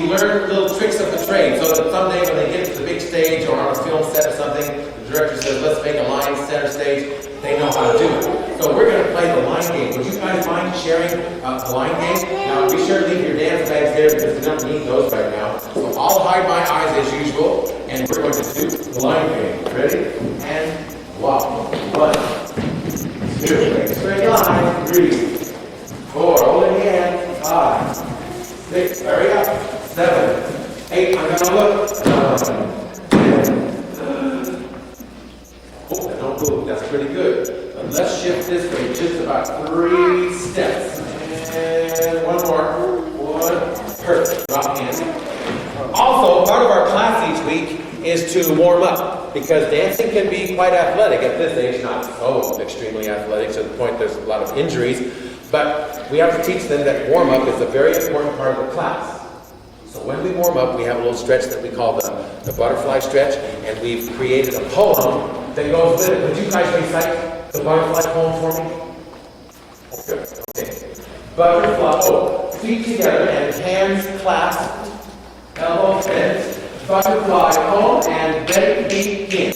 we learn little tricks of the trade so that someday when they get to the big stage or on a film set or something, the director says, let's make a line center stage, they know how to do it. So we're going to play the line game. Would you guys mind sharing the line game? Now, be sure to leave your dance bags there because we don't need those right now. So I'll hide my eyes as usual, and we're going to do the line game. Ready? And walk. 1, 2, straight line. 3, 4, hold it in. 5, 6, hurry up. 7, 8, I'm going to look. 9, 10. Oh, don't move, that's pretty good. But let's shift this way just about 3 steps. And one more. 1, perfect. Drop hands. Also, part of our class each week is to warm up because dancing can be quite athletic at this age, not so extremely athletic to the point there's a lot of injuries. But we have to teach them that warm up is a very important part of the class. So when we warm up, we have a little stretch that we call the butterfly stretch, and we've created a poem that goes with it. Would you guys recite the butterfly poem for me? Okay. Butterfly, feet together and hands clasped, elbows bent, butterfly poem, and ready, begin.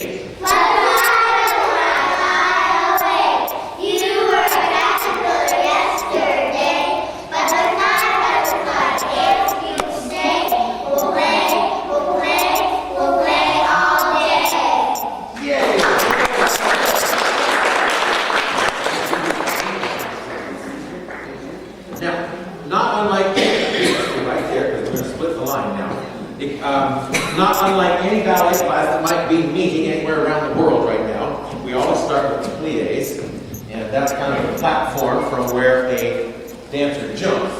Not unlike any ballet class that might be meeting anywhere around the world right now, we always start with the pliés, and that's kind of the platform from where a dancer jumps.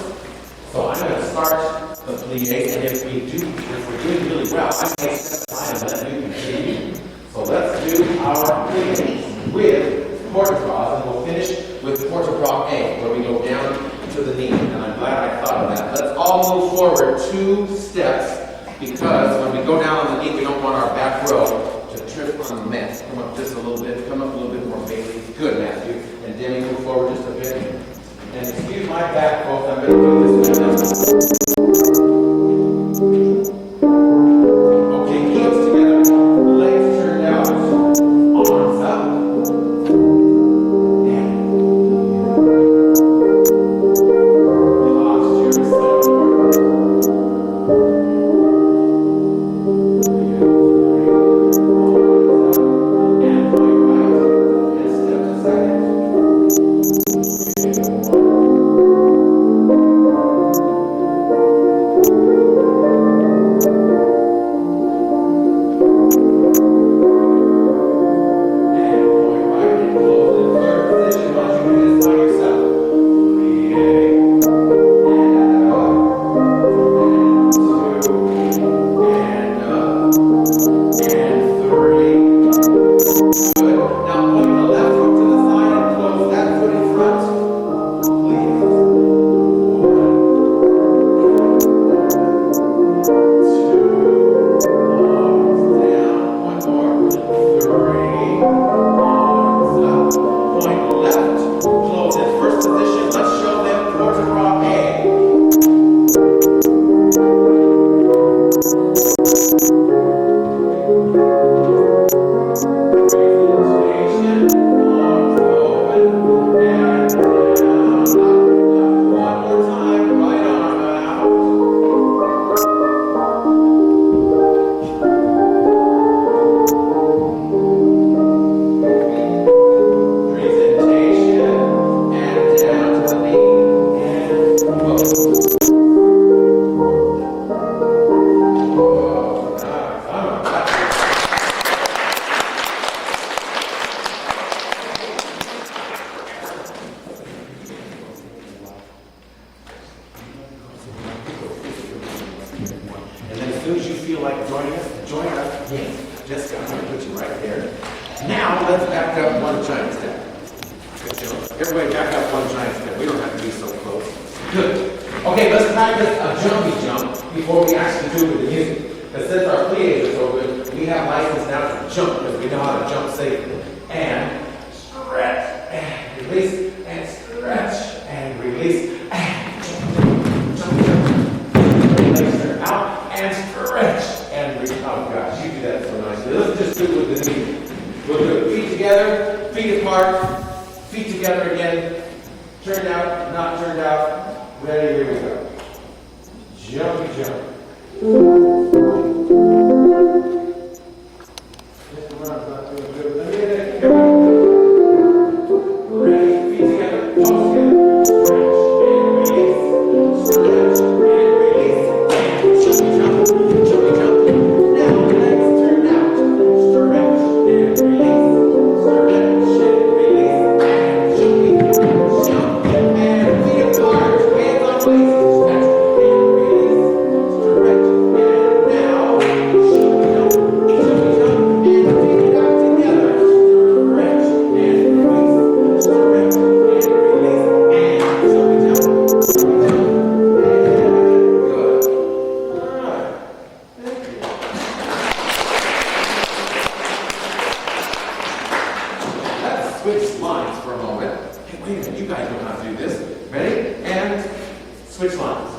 So I'm going to start the pliés, and if we're doing really well, I may step aside and let you continue. So let's do our pliés with port-de-bras, and we'll finish with port-de-bras A, where we go down to the knee. And I'm glad I thought of that. Let's all move forward 2 steps. Because when we go down on the knee, we don't want our back row to trip on the mat. Come up just a little bit. Come up a little bit more, Bailey. Good, Matthew. And Demi, move forward just a bit. And excuse my back, folks. I'm going to do this with them. Okay, heels together. Legs turned out. Arms up. soon as you feel like join us again. Just I'm going to put you right there. Now let's back up one giant step. Everybody back up one giant step. We don't have to be so close. Good. Okay, let's practice a jumpy jump before we actually do it with the music. Because since our pliés are so good, we have license now to jump because we know how to jump safely. And stretch and release and stretch and release and jump, jump, jump. Legs are out. We'll do it. Feet together, feet apart, feet together again. Turned out, not turned out. Ready, here we go. Jumpy jump. Just the run's not doing good. Let me get it. Here we go. Ready, feet together, toes together. Stretch and release. Stretch and release. And jumpy jump. Now legs turn out. Stretch and release. Stretch and release. And jumpy jump. And feet apart. Hands on waist. Switch lines for a moment. Hey, wait a minute, you guys know how to do this. Ready? And switch lines.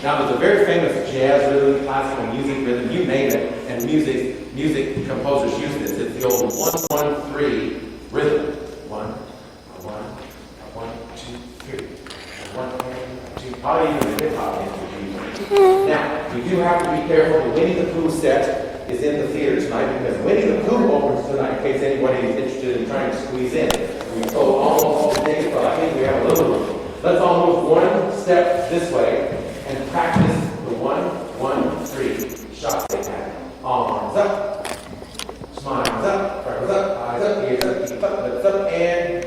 Now there's a very famous jazz rhythm, classical music rhythm, you name it, and music composers use this. It's the old 1-1-3 rhythm. 1, 1, 2, 3. 1, 2. Probably even the hip hop dances. Now, we do have to be careful. The Winnie the Pooh set is in the theater tonight because Winnie the Pooh opens tonight in case anybody is interested in trying to squeeze in. We go almost all day, but I think we have a little room. Let's all move one step this way and practice the 1-1-3 shots they have. Arms up, smiles up, freckles up, eyes up, ears up, feet up, lips up, and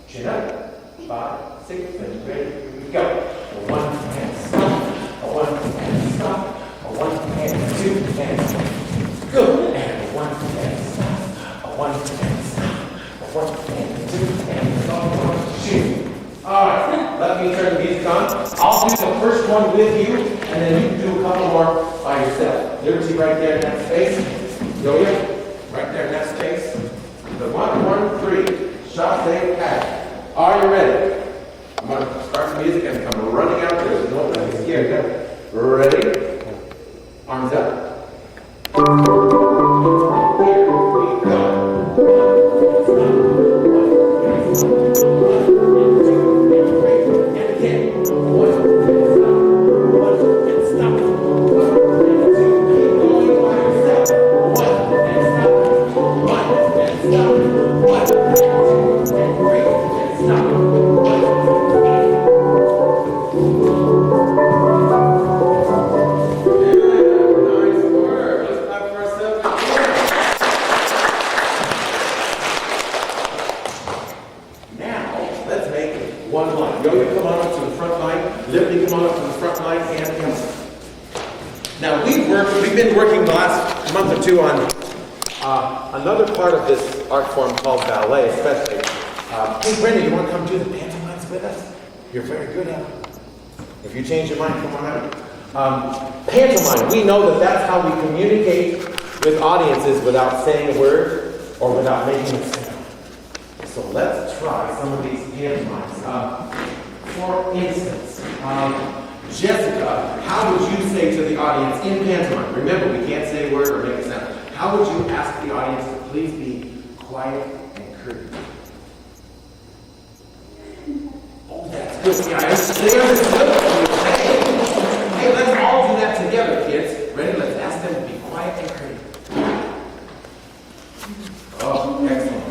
chin up. 5, 6, and ready. Here we go. A 1 and stop, a 1 and stop, a 1 and 2 and stop. Good. And a 1 and stop. A 1 and stop. A 1 and 2 and stop. 1, 2. Alright, let me turn the music on. I'll do the first one with you, and then you can do a couple more by yourself. Liberty right there in that space. Yo-yo, right there in that space. The 1-1-3. Shot, save, pass. Are you ready? I'm going to start the music and come running out there. No, don't be scared. Ready? Arms up. Here we one line. Yo-yo, come on up to the front line. Liberty, come on up to the front line. And come. Now we've been working the last month or two on another part of this art form called ballet, especially. Hey, Brenda, you want to come do the pantomimes with us? You're very good at it. If you change your mind, come on out. Pantomime, we know that that's how we communicate with audiences without saying a word or without making a sound. So let's try some of these pantomimes. For instance, Jessica, how would you say to the audience in pantomime? Remember, we can't say a word or make a sound. How would you ask the audience to please be quiet and courteous? Oh, that's good. Yeah, they understood what you were saying. Hey, let's all do that together, kids. Ready? Let's ask them to be quiet and courteous. Oh, excellent.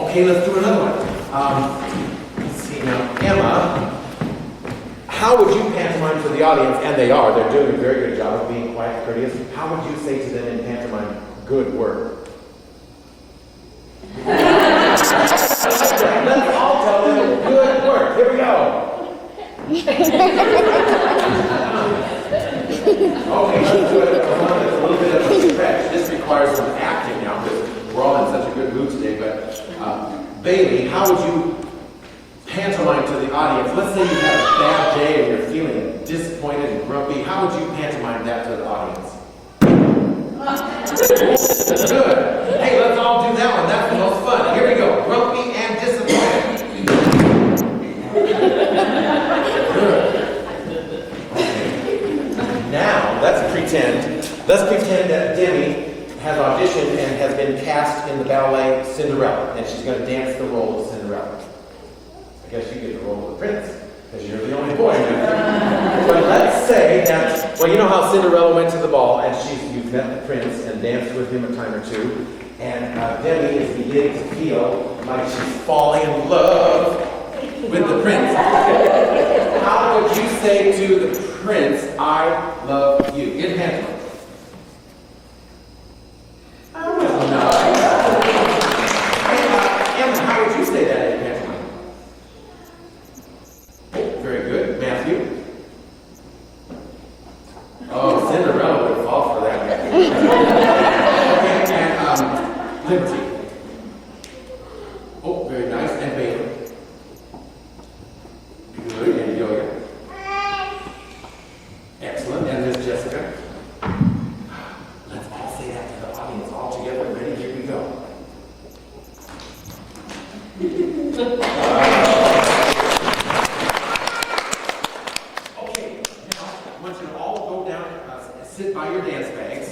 Okay, let's do another one. Let's see now. Emma, how would you pantomime to the audience? And they are. They're doing a very good job of being quiet and courteous. How would you say to them in pantomime, good work? Let's all tell them, good work. Here we go. Okay, let's do it. It's a little bit of a stretch. This requires some acting now because we're all in such a good mood today. But Bailey, how would you pantomime to the audience? Let's say you had a bad day and you're feeling disappointed and grumpy. How would you pantomime that to the audience? Good. Hey, let's all do that one. That's the most fun. Here we go. Grumpy and disappointed. Good. Okay. Now, let's pretend that Demi has been cast in the ballet Cinderella, and she's going to dance the role of Cinderella. I guess you get the role of the prince, because you're the only boy now. But let's say that, well, you know how Cinderella went to the ball, and you've met the prince and danced with him a time or two, and Debbie is beginning to feel like she's falling in love with the prince. How would you say to the prince, I love you? In hand. Emma, how would you say that in hand? Very good. Matthew? Oh, Cinderella would fall for that. Okay, and Liberty. Oh, very nice. And Bailey. Good. And Yoga. Excellent. And Miss Jessica. Let's all say that to the audience all together. Ready? Here we go. Okay, now I want you to all go down and sit by your dance bags.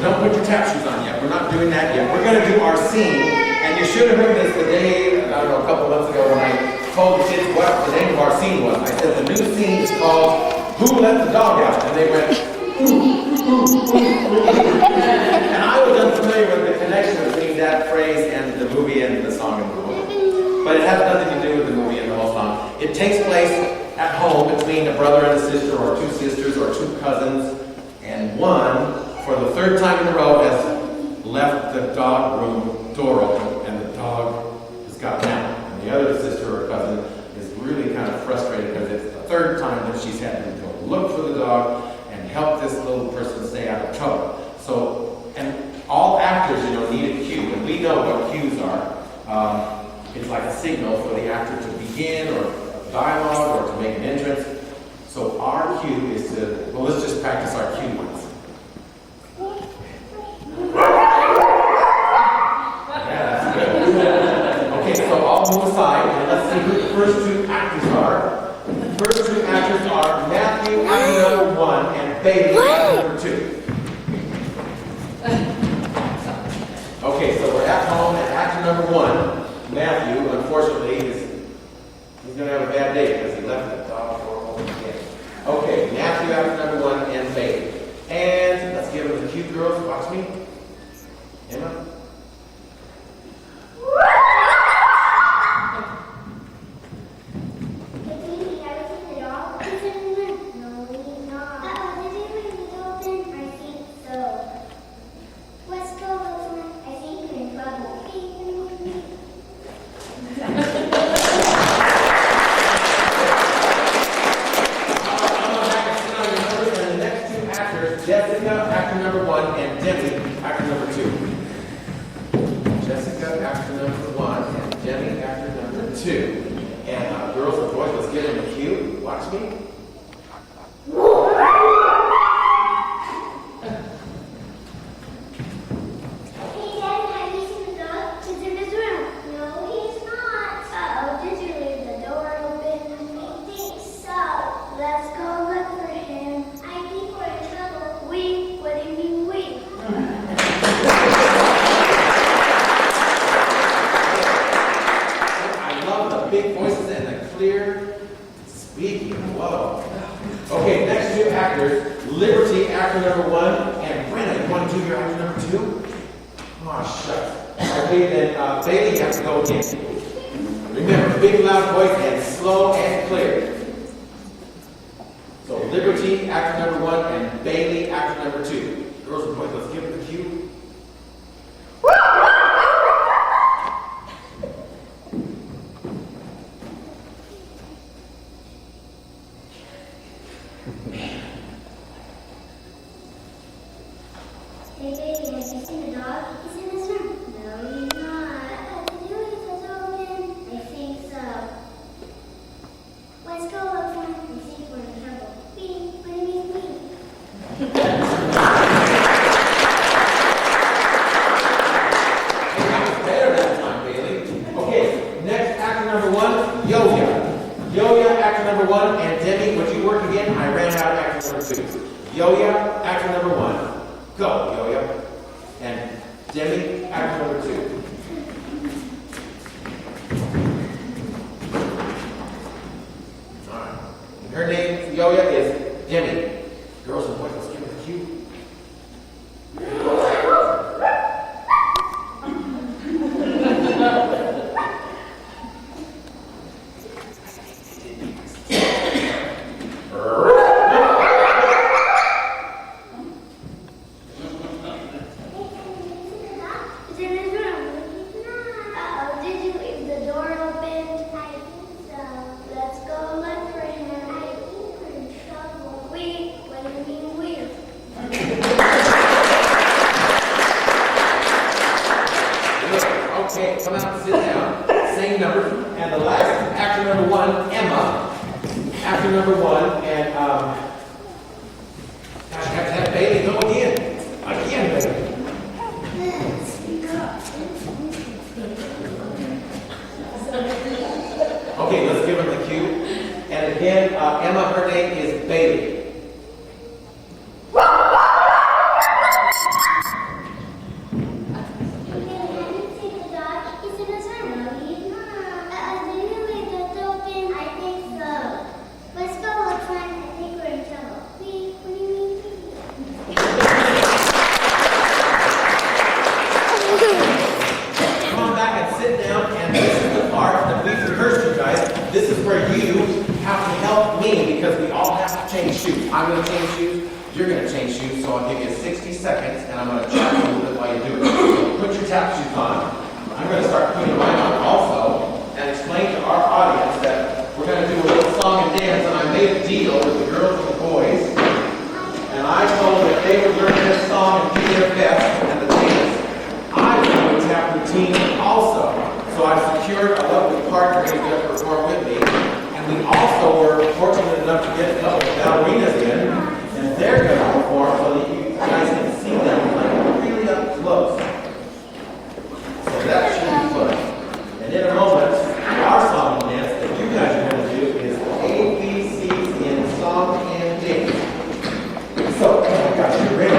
Don't put your tap shoes on yet. We're not doing that yet. We're going to do our scene. And you should have heard this the day, I don't know, a couple months ago when I told the kids what the name of our scene was. I said the new scene is called Who Let the Dog Out? And they went, and I was unfamiliar with the connection between that phrase and the movie and the song and the movie. But it has nothing to do with the movie and the whole song. It takes place at home between a brother and a sister, or two sisters, or two cousins, and one, for the third time in a row, has left the dog room door open, and the dog has gotten out. And the other sister or cousin is really kind of frustrated because it's the third time that she's had to go look for the dog and help this little person stay out of trouble. So, and all actors, need a cue, and we know what cues are. It's like a signal for the actor to begin, or a dialogue, or to make an entrance. So our cue is to, well, let's just practice our cue once. Yeah, that's good. Okay, so I'll move aside, and let's see who the first two actors are. The first two actors are Matthew, actor number 1, and Bailey, actor number 2. Okay, so we're at home, and actor number 1, Matthew, unfortunately, he's going to have a bad day because he left the dog door open again. Okay, Matthew, actor number 1, and Bailey. And let's give them the cue, girls. Watch me. Emma. Jessica, actor number 1, and Demi, actor number 2. Jessica, actor number 1, and Demi, actor number 2. And girls and boys, let's give them a cue. Watch me. Hey, Dad, have you seen the dog? He's in his room. No, he's not. Uh-oh, did you leave the door open? I think so. Let's go look for him. I think we're in trouble. We? What do you mean we? I love the big voices and the clear speaking. Whoa. Okay, next two actors, Liberty, actor number 1, and Brenna, you want to do your actor number 2? Oh, shucks. Okay, then Bailey, you have to go again. Remember, big loud voice and slow and clear. So Liberty, actor number 1, and Bailey, actor number 2. Girls and boys, let's give it the cue. Hey, baby, have you seen the dog? He's in his room. No, he's not. Did you leave the door open? I think so. Let's go look for him. I think we're in trouble. We? What do you mean we? Better that time, Bailey. Okay, next actor number 1, Yo-Yo. Yo-Yo, actor number 1, and Demi, would you work again? I ran out of actor number 2. Yo-Yo, actor number 1. Go, Yo-Yo. And Demi, act number 2. All right. And her name, Yoya, is Demi. Girls and boys, let's give her the cue. Okay, come out, sit down. Same number. And the last, actor number 1, Emma. Actor number 1, and gosh, I have to have Bailey go again. Again, Bailey. Okay, let's give her the cue. And again, Emma, her name is Bailey. This is where you have to help me because we all have to change shoes. I'm going to change shoes, you're going to change shoes, so I'll give you 60 seconds and I'm going to chat a little bit while you do it. So put your tap shoes on. I'm going to start putting mine on also and explain to our audience that we're going to do a little song and dance, and I made a deal with the girls and the boys, and I told them if they would learn this song and do their best and the dance, I would do a tap routine also. So I secured a lovely partner who's going to perform with me. And we also were fortunate enough to get a couple of ballerinas in. And they're going to perform so that you guys can see them like really up close. So that should be fun. And in a moment, our song and dance that you guys are going to do is ABCs in song and dance. So, oh my gosh, you're ready?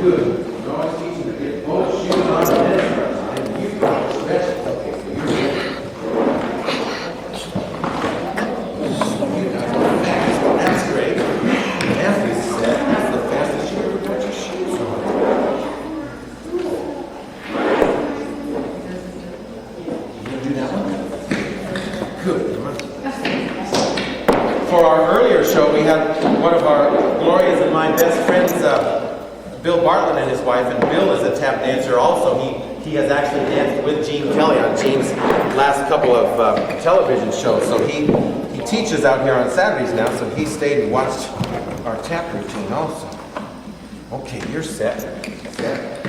Good. We're always teaching to get both shoes on and then stretch. Okay, so you're ready. You guys are fast. That's great. Matthew said that's the fastest you ever got your shoes on. You gonna do that one? Good. For our earlier show, we had one of our Gloria's and my best friends, Bill Bartlett and his wife, and Bill is a tap dancer also. He has actually danced with Gene Kelly on Gene's last couple of television shows. So he teaches out here on Saturdays now, so he stayed and watched our tap routine also. Okay, you're set. Set.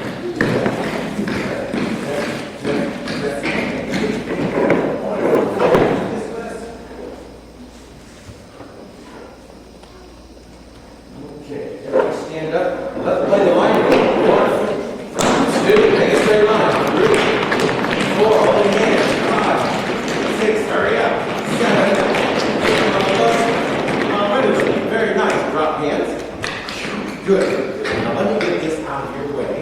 Okay, everybody stand up. Let's play the line. 1, 2, make a straight line. 3, 4, hold your hands. 5, 6, hurry up. 7, 8, very nice. Drop hands. Good. Now let me get this out of your way.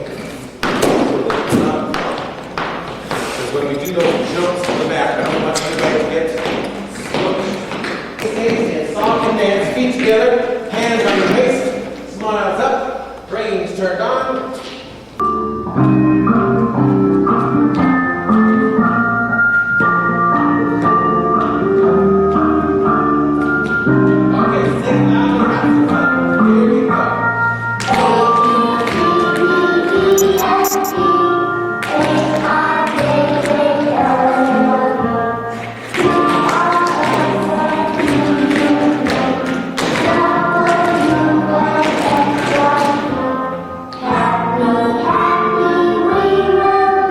Because when we do those jumps in the back, I don't want anybody to get smushed. Okay, song and dance, feet together, hands on your waist, smiles up, brains turned on. Happy, we will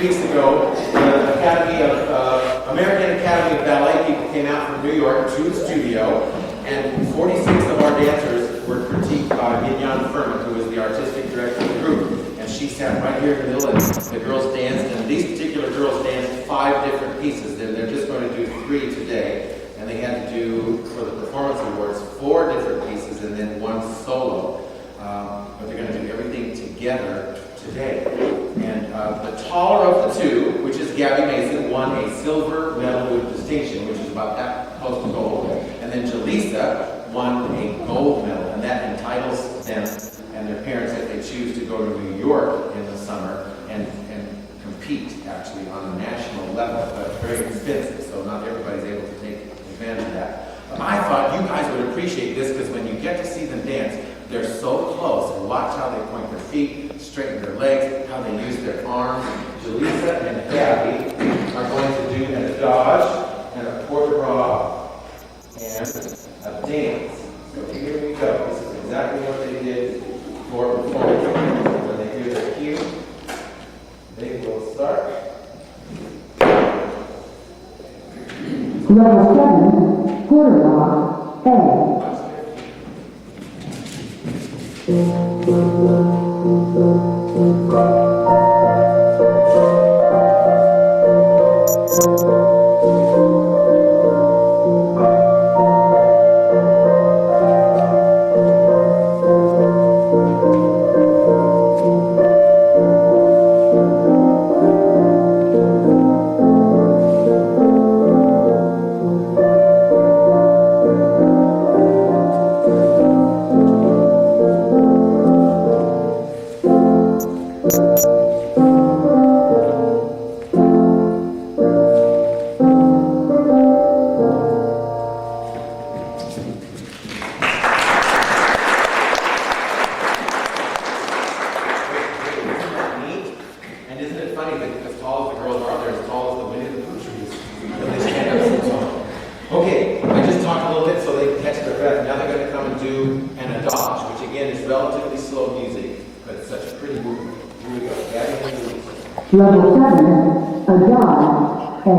weeks ago, the American Academy of Ballet people came out from New York to the studio, and 46 of our dancers were critiqued by Mignon Furman, who was the artistic director of the group. And she sat right here in the middle, and the girls danced, and these particular girls danced 5 different pieces. They're just going to do 3 today. And they had to do, for the performance awards, 4 different pieces and then 1 solo. But they're going to do everything together today. And the taller of the 2, which is Gabby Mason, won a silver medal with distinction, which is about that close to gold. And then Jaleesa won a gold medal, and that entitles them and their parents, if they choose to go to New York in the summer and compete actually on a national level. But it's very expensive, so not everybody's able to take advantage of that. But I thought you guys would appreciate this, because when you get to see them dance, they're so close. And watch how they point their feet, straighten their legs, how they use their arms. Jaleesa and Gabby are going to do a dodge and a port de bras and a dance. So here we go. This is exactly what they did for performance. When they do their cue, they will start. Level 7, quarter walk, A. Level 7, a dodge, A.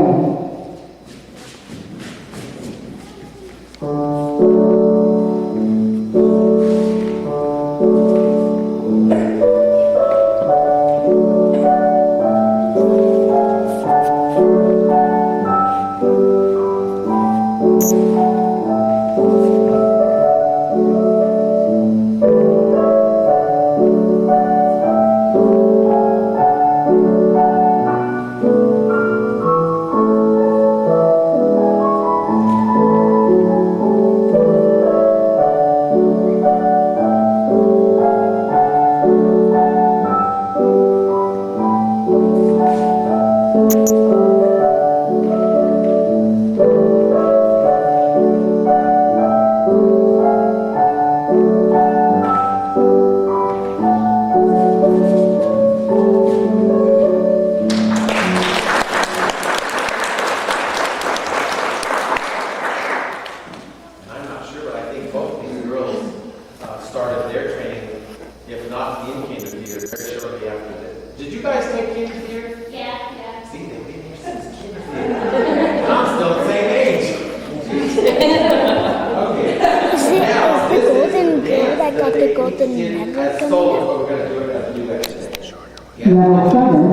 Level 7,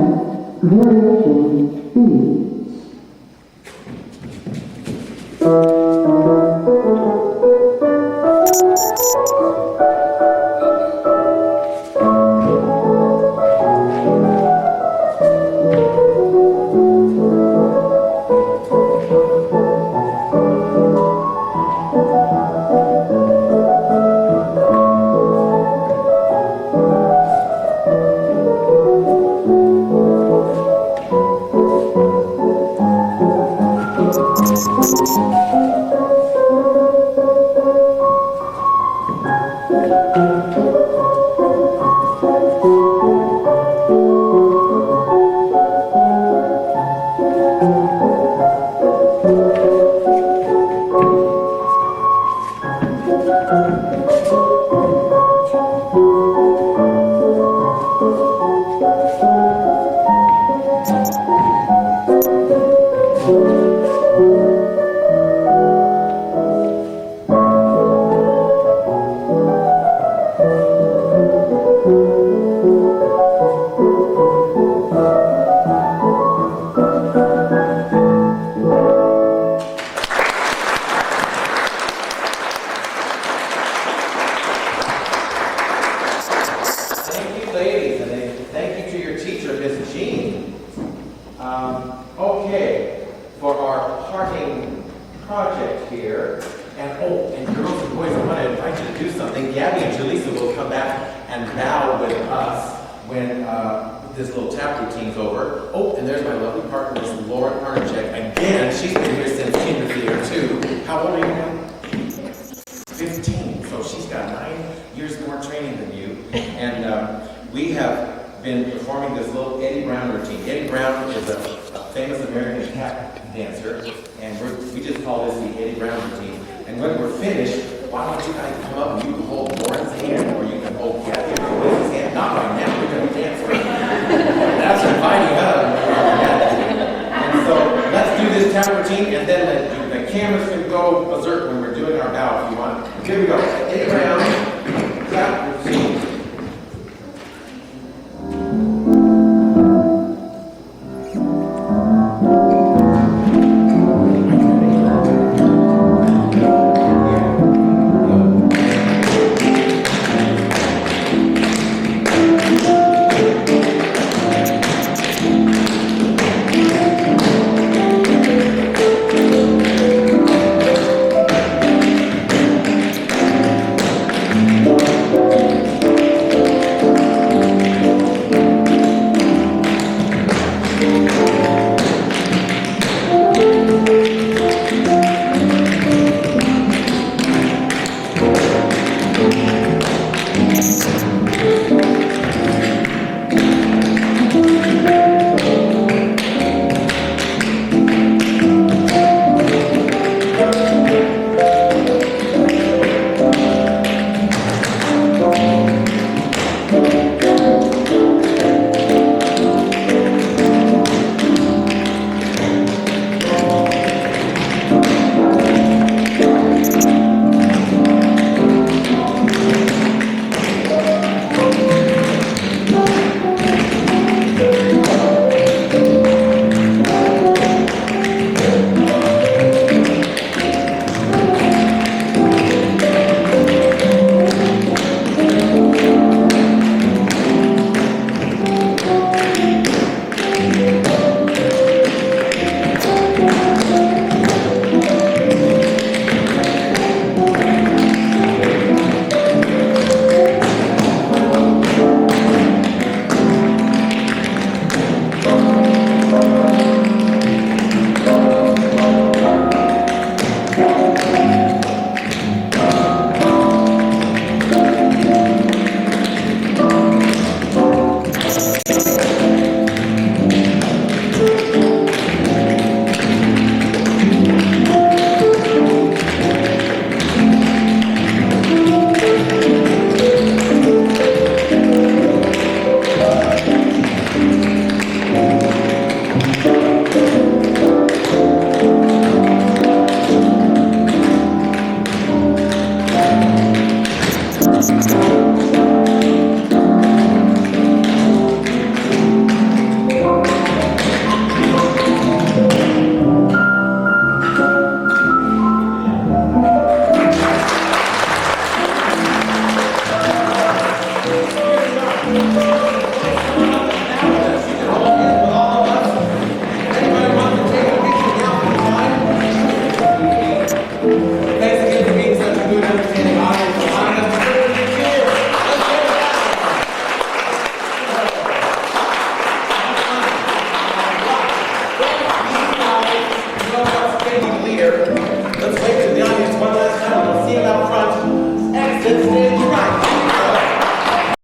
variation B. do something, Gabby and Jaleesa will come back and bow with us when this little tap routine's over. Oh, and there's my lovely partner, Miss Lauren Arnacek. Again, she's been here since Kinder Theater too. How old are you now? 15. So she's got 9 years more training than you. And we have been performing this little Eddie Brown routine. Eddie Brown is a famous American tap dancer, and we just call this the Eddie Brown routine. And when we're finished, why don't you guys come up and you can hold Lauren's hand, or you can hold Kathy or Lizzie's hand. Not right now, we're going to dance right now. That's inviting us. And so let's do this tap routine, and then the cameras can go berserk when we're doing our bow if you want. Here we go. Eddie Brown.